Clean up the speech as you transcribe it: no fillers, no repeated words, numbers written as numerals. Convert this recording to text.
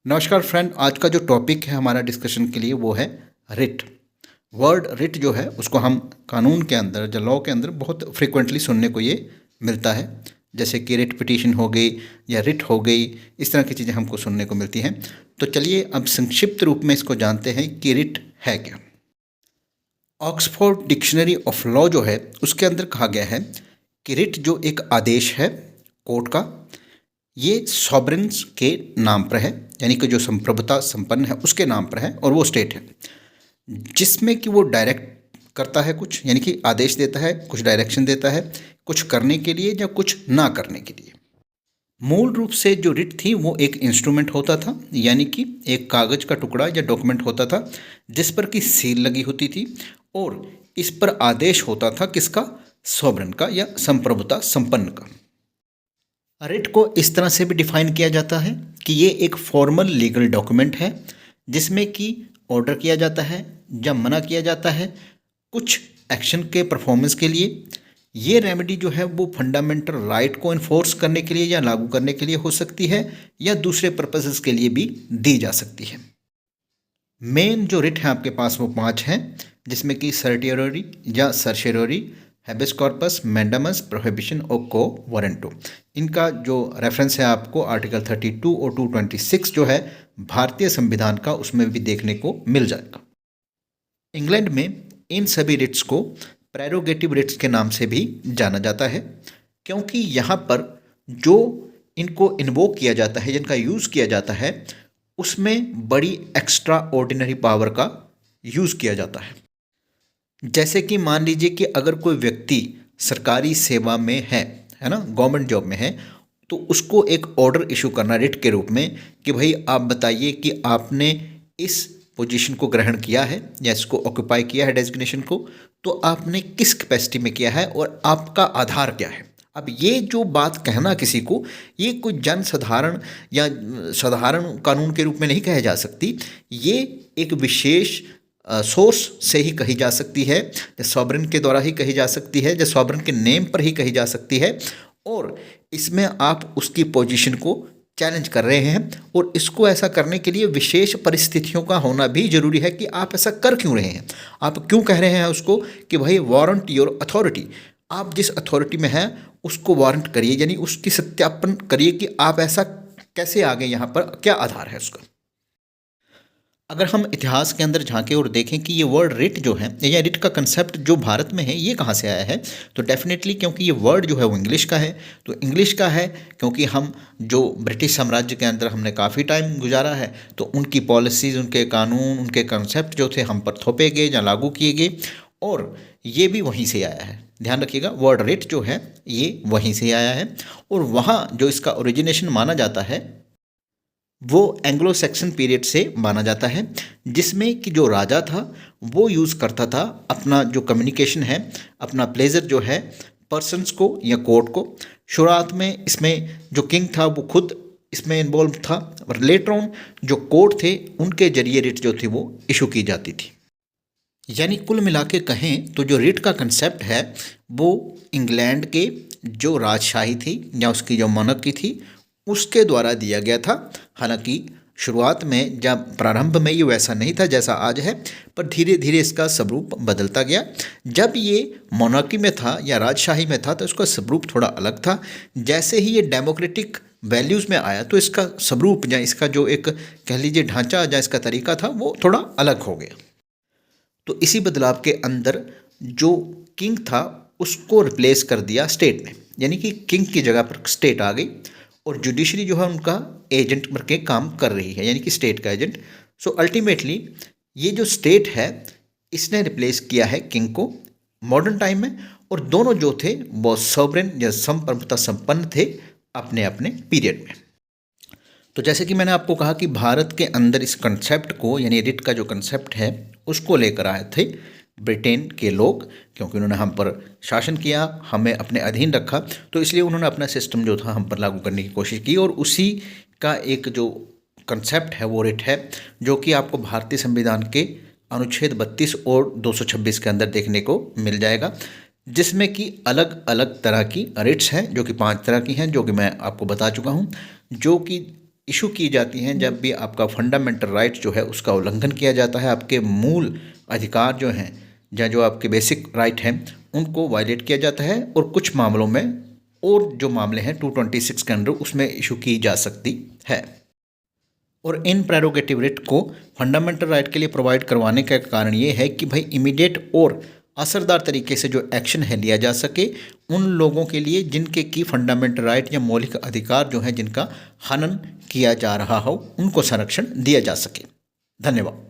नमस्कार फ्रेंड, आज का जो टॉपिक है हमारा डिस्कशन के लिए वो है रिट। वर्ड रिट जो है उसको हम कानून के अंदर, जो लॉ के अंदर बहुत फ्रिक्वेंटली सुनने को ये मिलता है। जैसे कि रिट पिटीशन हो गई या रिट हो गई, इस तरह की चीज़ें हमको सुनने को मिलती हैं। तो चलिए अब संक्षिप्त रूप में इसको जानते हैं कि रिट है क्या। ऑक्सफोर्ड डिक्शनरी ऑफ लॉ जो है उसके अंदर कहा गया है कि रिट जो एक आदेश है कोर्ट का, ये सॉवरेन्स के नाम पर है, यानी कि जो संप्रभुता संपन्न है उसके नाम पर है, और वो स्टेट है जिसमें कि वो डायरेक्ट करता है कुछ, यानी कि आदेश देता है, कुछ डायरेक्शन देता है कुछ करने के लिए या कुछ ना करने के लिए। मूल रूप से जो रिट थी वो एक इंस्ट्रूमेंट होता था, यानी कि एक कागज़ का टुकड़ा या डॉक्यूमेंट होता था जिस पर की सील लगी होती थी, और इस पर आदेश होता था किसका? सॉवरेन का या संप्रभुता संपन्न का। रिट को इस तरह से भी डिफाइन किया जाता है कि ये एक फॉर्मल लीगल डॉक्यूमेंट है जिसमें कि ऑर्डर किया जाता है या मना किया जाता है कुछ एक्शन के परफॉर्मेंस के लिए। ये रेमेडी जो है वो फंडामेंटल राइट को इन्फोर्स करने के लिए या लागू करने के लिए हो सकती है, या दूसरे पर्पसेस के लिए भी दी जा सकती है। मेन जो रिट है आपके पास वो 5 हैं, जिसमें कि सर्टियरी या सर्शेरोरी, हैबेस कॉर्पस, मैंडामस, प्रोहिबिशन और को वारंटो। इनका जो रेफरेंस है आपको आर्टिकल 32 और 226 जो है भारतीय संविधान का, उसमें भी देखने को मिल जाएगा। इंग्लैंड में इन सभी रिट्स को प्रेरोगेटिव रिट्स के नाम से भी जाना जाता है, क्योंकि यहाँ पर जो इनको इन्वोक किया जाता है, जिनका यूज़ किया जाता है, उसमें बड़ी एक्स्ट्रा ऑर्डिनरी पावर का यूज़ किया जाता है। जैसे कि मान लीजिए कि अगर कोई व्यक्ति सरकारी सेवा में है ना, गवर्नमेंट जॉब में है, तो उसको एक ऑर्डर इशू करना रिट के रूप में कि भाई आप बताइए कि आपने इस पोजीशन को ग्रहण किया है या इसको ऑक्यूपाई किया है डेजिग्नेशन को, तो आपने किस कैपेसिटी में किया है और आपका आधार क्या है। अब ये जो बात कहना किसी को, ये कोई जन साधारण या साधारण कानून के रूप में नहीं कहा जा सकती, ये एक विशेष सोर्स से ही कही जा सकती है, या सॉवरेन के द्वारा ही कही जा सकती है, या सॉवरेन के नेम पर ही कही जा सकती है, और इसमें आप उसकी पोजीशन को चैलेंज कर रहे हैं। और इसको ऐसा करने के लिए विशेष परिस्थितियों का होना भी जरूरी है कि आप ऐसा कर क्यों रहे हैं, आप क्यों कह रहे हैं उसको कि भाई वारंट योर अथॉरिटी, आप जिस अथॉरिटी में हैं उसको वारंट करिए, यानी उसकी सत्यापन करिए कि आप ऐसा कैसे आ गए, यहाँ पर क्या आधार है उसका। अगर हम इतिहास के अंदर झांकें और देखें कि ये वर्ड रिट जो है या रिट का कंसेप्ट जो भारत में है ये कहाँ से आया है, तो डेफिनेटली क्योंकि ये वर्ड जो है वो इंग्लिश का है। तो इंग्लिश का है क्योंकि हम जो ब्रिटिश साम्राज्य के अंदर हमने काफ़ी टाइम गुजारा है, तो उनकी पॉलिसीज़, उनके कानून, उनके कंसेप्ट जो थे हम पर थोपे गए या लागू किए गए, और ये भी वहीं से आया है। ध्यान रखिएगा, वर्ड रिट जो है ये वहीं से आया है, और वहाँ जो इसका ओरिजिनेशन माना जाता है वो एंग्लो सैक्सन पीरियड से माना जाता है, जिसमें कि जो राजा था वो यूज़ करता था अपना जो कम्युनिकेशन है, अपना प्लेजर जो है पर्सन्स को या कोर्ट को। शुरुआत में इसमें जो किंग था वो खुद इसमें इन्वॉल्व था, और लेटर ऑन जो कोर्ट थे उनके जरिए रिट जो थी वो इशू की जाती थी। यानी कुल मिला के कहें तो जो रिट का कंसेप्ट है वो इंग्लैंड के जो राजशाही थी या उसकी जो मोनार्की थी उसके द्वारा दिया गया था। हालांकि शुरुआत में जब प्रारंभ में ये वैसा नहीं था जैसा आज है, पर धीरे धीरे इसका स्वरूप बदलता गया। जब ये मोनार्की में था या राजशाही में था तो इसका स्वरूप थोड़ा अलग था। जैसे ही ये डेमोक्रेटिक वैल्यूज़ में आया तो इसका स्वरूप या इसका जो एक कह लीजिए ढांचा या इसका तरीका था वो थोड़ा अलग हो गया। तो इसी बदलाव के अंदर जो किंग था उसको रिप्लेस कर दिया स्टेट ने, यानी कि किंग की जगह पर स्टेट आ गई, और जुडिशरी जो है उनका एजेंट बन के काम कर रही है, यानी कि स्टेट का एजेंट। सो अल्टीमेटली ये जो स्टेट है इसने रिप्लेस किया है किंग को मॉडर्न टाइम में, और दोनों जो थे वो सॉवरेन या संप्रभुता संपन्न थे अपने अपने पीरियड में। तो जैसे कि मैंने आपको कहा कि भारत के अंदर इस कंसेप्ट को, यानी रिट का जो कंसेप्ट है उसको लेकर आए थे ब्रिटेन के लोग, क्योंकि उन्होंने हम पर शासन किया, हमें अपने अधीन रखा, तो इसलिए उन्होंने अपना सिस्टम जो था हम पर लागू करने की कोशिश की, और उसी का एक जो कंसेप्ट है वो रिट है, जो कि आपको भारतीय संविधान के अनुच्छेद 32 और 226 के अंदर देखने को मिल जाएगा, जिसमें कि अलग अलग तरह की रिट्स हैं, जो कि 5 तरह की हैं, जो कि मैं आपको बता चुका हूँ, जो कि इशू की जाती हैं जब भी आपका फंडामेंटल राइट जो है उसका उल्लंघन किया जाता है, आपके मूल अधिकार जो हैं या जो आपके बेसिक राइट हैं उनको वायलेट किया जाता है। और कुछ मामलों में और जो मामले हैं 226 के अंडर उसमें इशू की जा सकती है। और इन प्रेरोगेटिव रिट को फंडामेंटल राइट के लिए प्रोवाइड करवाने का कारण ये है कि भाई इमीडिएट और असरदार तरीके से जो एक्शन है लिया जा सके उन लोगों के लिए जिनके की फंडामेंटल राइट या मौलिक अधिकार जो है जिनका हनन किया जा रहा हो उनको संरक्षण दिया जा सके। धन्यवाद।